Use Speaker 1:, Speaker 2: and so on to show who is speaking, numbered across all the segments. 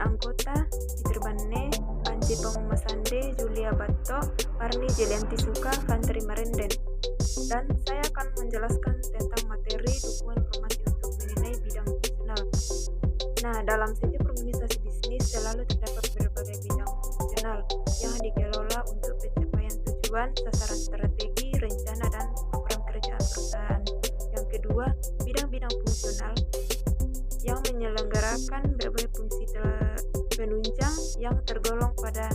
Speaker 1: anggota Peter Banne, Anji Pemasande, Julia Batto, Parni Jelianti Suka, Fantri Marenden. Dan saya akan menjelaskan tentang materi dukungan informasi untuk mengenai bidang fungsional. Nah, dalam setiap organisasi bisnis selalu terdapat berbagai bidang fungsional yang dikelola untuk pencapaian tujuan, sasaran strategi, rencana, dan program kerjaan perusahaan. Yang kedua, bidang-bidang fungsional yang menyelenggarakan berbagai fungsi penunjang yang tergolong pada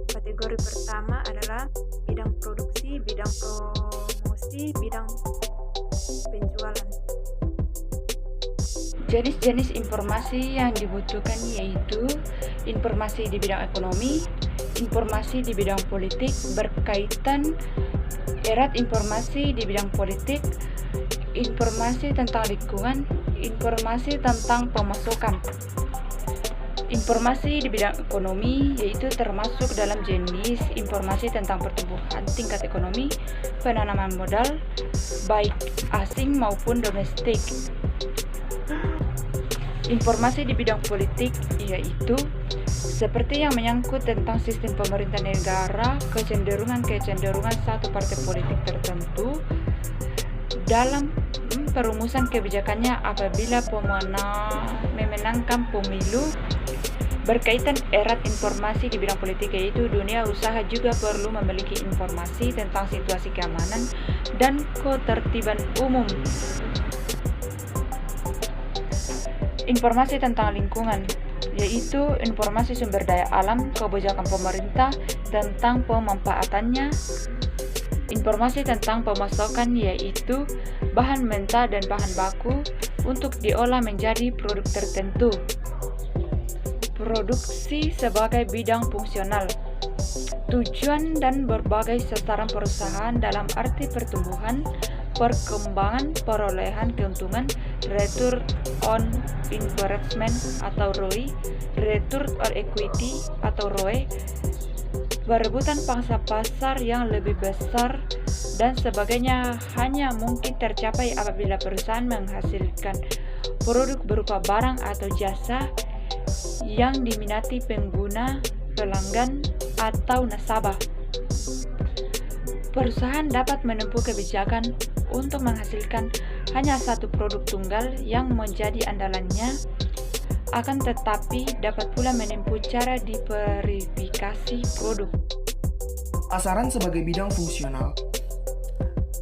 Speaker 1: kategori pertama adalah bidang produksi, bidang promosi, bidang penjualan.
Speaker 2: Jenis-jenis informasi yang dibutuhkan yaitu informasi di bidang ekonomi, informasi di bidang politik berkaitan erat informasi di bidang politik, informasi tentang lingkungan, informasi tentang pemasukan. Informasi di bidang ekonomi yaitu termasuk dalam jenis informasi tentang pertumbuhan tingkat ekonomi, penanaman modal, baik asing maupun domestik. Informasi di bidang politik yaitu seperti yang menyangkut tentang sistem pemerintah negara, kecenderungan satu partai politik tertentu dalam perumusan kebijakannya apabila memenangkan pemilu. Berkaitan erat informasi di bidang politik yaitu dunia usaha juga perlu memiliki informasi tentang situasi keamanan dan ketertiban umum. Informasi tentang lingkungan yaitu informasi sumber daya alam, kebijakan pemerintah tentang pemanfaatannya. Informasi tentang pemasakan yaitu bahan mentah dan bahan baku untuk diolah menjadi produk tertentu. Produksi sebagai bidang fungsional. Tujuan dan berbagai sasaran perusahaan dalam arti pertumbuhan, perkembangan, perolehan keuntungan, return on investment atau ROI, return on equity atau ROE, berebutan pangsa pasar yang lebih besar dan sebagainya hanya mungkin tercapai apabila perusahaan menghasilkan produk berupa barang atau jasa yang diminati pengguna, pelanggan, atau nasabah. Perusahaan dapat menempuh kebijakan untuk menghasilkan hanya satu produk tunggal yang menjadi andalannya, akan tetapi dapat pula menempuh cara diverifikasi produk.
Speaker 3: Pemasaran sebagai bidang fungsional.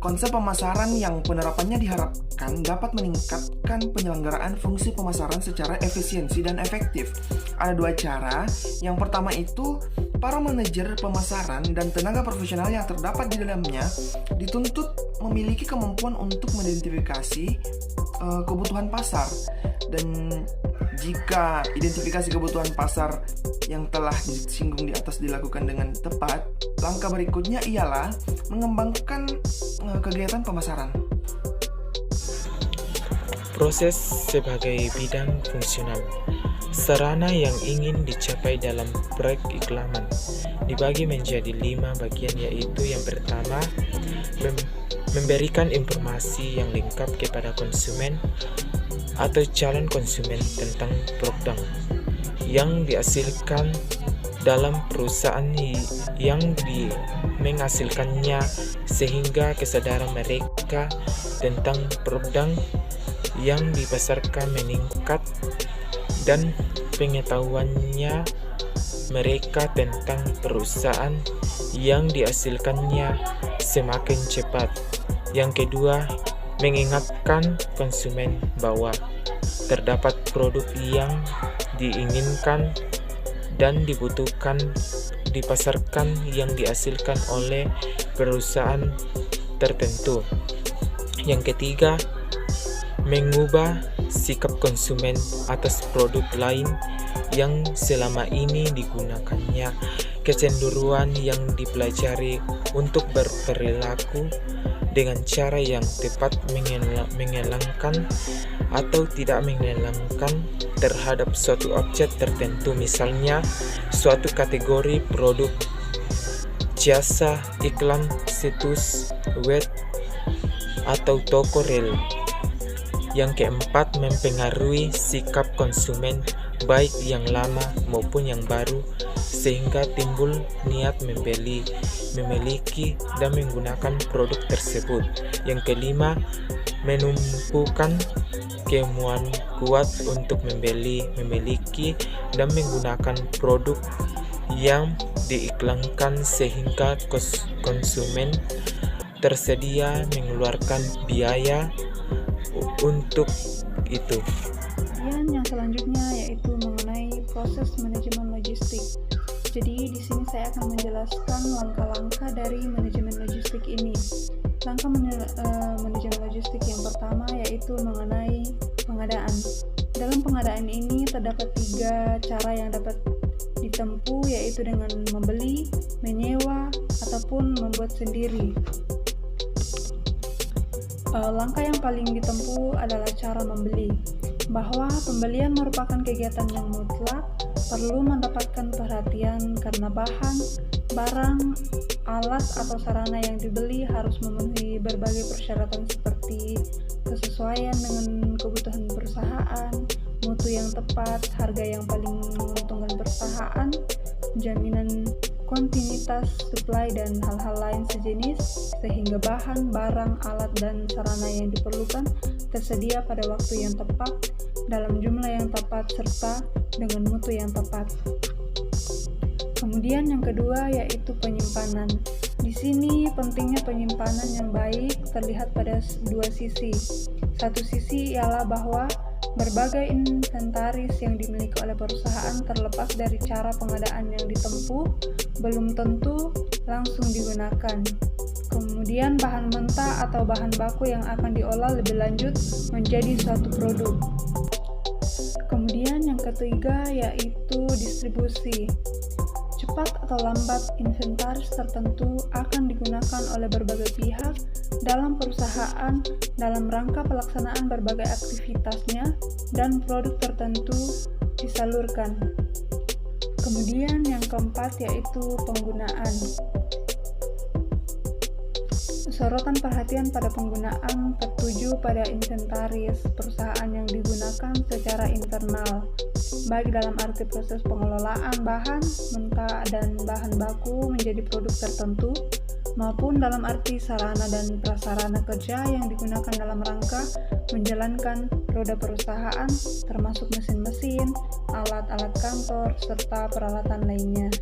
Speaker 3: Konsep pemasaran yang penerapannya diharapkan dapat meningkatkan penyelenggaraan fungsi pemasaran secara efisiensi dan efektif. Ada dua cara. Yang pertama itu, para manajer pemasaran dan tenaga profesional yang terdapat di dalamnya dituntut memiliki kemampuan untuk mengidentifikasi kebutuhan pasar. Dan jika identifikasi kebutuhan pasar yang telah disinggung di atas dilakukan dengan tepat, langkah berikutnya ialah mengembangkan kegiatan pemasaran.
Speaker 4: Proses sebagai bidang fungsional. Sarana yang ingin dicapai dalam proyek iklaman dibagi menjadi 5 bagian, yaitu yang pertama, memberikan informasi yang lengkap kepada konsumen atau calon konsumen tentang produk yang dihasilkan dalam perusahaan yang menghasilkannya, sehingga kesadaran mereka tentang produk yang dipasarkan meningkat dan pengetahuannya mereka tentang perusahaan yang dihasilkannya semakin cepat. Yang kedua, mengingatkan konsumen bahwa terdapat produk yang diinginkan dan dibutuhkan dipasarkan yang dihasilkan oleh perusahaan tertentu. Yang ketiga, mengubah sikap konsumen atas produk lain yang selama ini digunakannya. Kecenderungan yang dipelajari untuk berperilaku dengan cara yang tepat mengelangkan atau tidak mengelangkan terhadap suatu objek tertentu, misalnya suatu kategori produk, jasa, iklan, situs web, atau toko rel. Yang keempat, mempengaruhi sikap konsumen baik yang lama maupun yang baru, sehingga timbul niat membeli, memiliki, dan menggunakan produk tersebut. Yang kelima, menumpukan kemauan kuat untuk membeli, memiliki, dan menggunakan produk yang diiklankan sehingga konsumen tersedia mengeluarkan biaya untuk itu.
Speaker 5: Kemudian yang selanjutnya yaitu mengenai proses manajemen logistik. Jadi di sini saya akan menjelaskan langkah-langkah dari manajemen logistik ini. Langkah manajemen logistik yang pertama yaitu mengenai pengadaan. Dalam pengadaan ini terdapat 3 cara yang dapat ditempuh, yaitu dengan membeli, menyewa, ataupun membuat sendiri. Langkah yang paling ditempuh adalah cara membeli, bahwa pembelian merupakan kegiatan yang mutlak, perlu mendapatkan perhatian karena bahan, barang, alat, atau sarana yang dibeli harus memenuhi berbagai persyaratan seperti kesesuaian dengan kebutuhan perusahaan, mutu yang tepat, harga yang paling menguntungkan perusahaan, jaminan kontinuitas supply, dan hal-hal lain sejenis, sehingga bahan, barang, alat, dan sarana yang diperlukan tersedia pada waktu yang tepat, dalam jumlah yang tepat, serta dengan mutu yang tepat. Kemudian yang kedua yaitu penyimpanan. Di sini pentingnya penyimpanan yang baik terlihat pada 2 sisi. Satu sisi ialah bahwa berbagai inventaris yang dimiliki oleh perusahaan, terlepas dari cara pengadaan yang ditempuh, belum tentu langsung digunakan. Kemudian bahan mentah atau bahan baku yang akan diolah lebih lanjut menjadi suatu produk. Kemudian yang ketiga yaitu distribusi. Cepat atau lambat inventaris tertentu akan digunakan oleh berbagai pihak dalam perusahaan dalam rangka pelaksanaan berbagai aktivitasnya, dan produk tertentu disalurkan. Kemudian yang keempat yaitu penggunaan. Sorotan perhatian pada penggunaan tertuju pada inventaris perusahaan yang digunakan secara internal, baik dalam arti proses pengelolaan bahan mentah dan bahan baku menjadi produk tertentu, maupun dalam arti sarana dan prasarana kerja yang digunakan dalam rangka menjalankan roda perusahaan, termasuk mesin-mesin, alat-alat kantor, serta peralatan lainnya.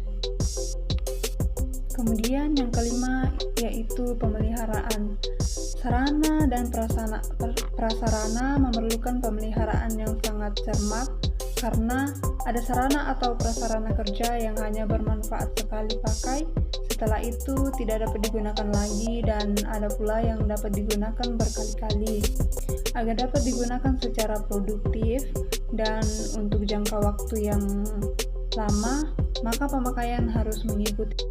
Speaker 5: Kemudian yang kelima yaitu pemeliharaan. Sarana dan prasarana memerlukan pemeliharaan yang sangat cermat, karena ada sarana atau prasarana kerja yang hanya bermanfaat sekali pakai, setelah itu tidak dapat digunakan lagi, dan ada pula yang dapat digunakan berkali-kali. Agar dapat digunakan secara produktif dan untuk jangka waktu yang lama, maka pemakaian harus mengikuti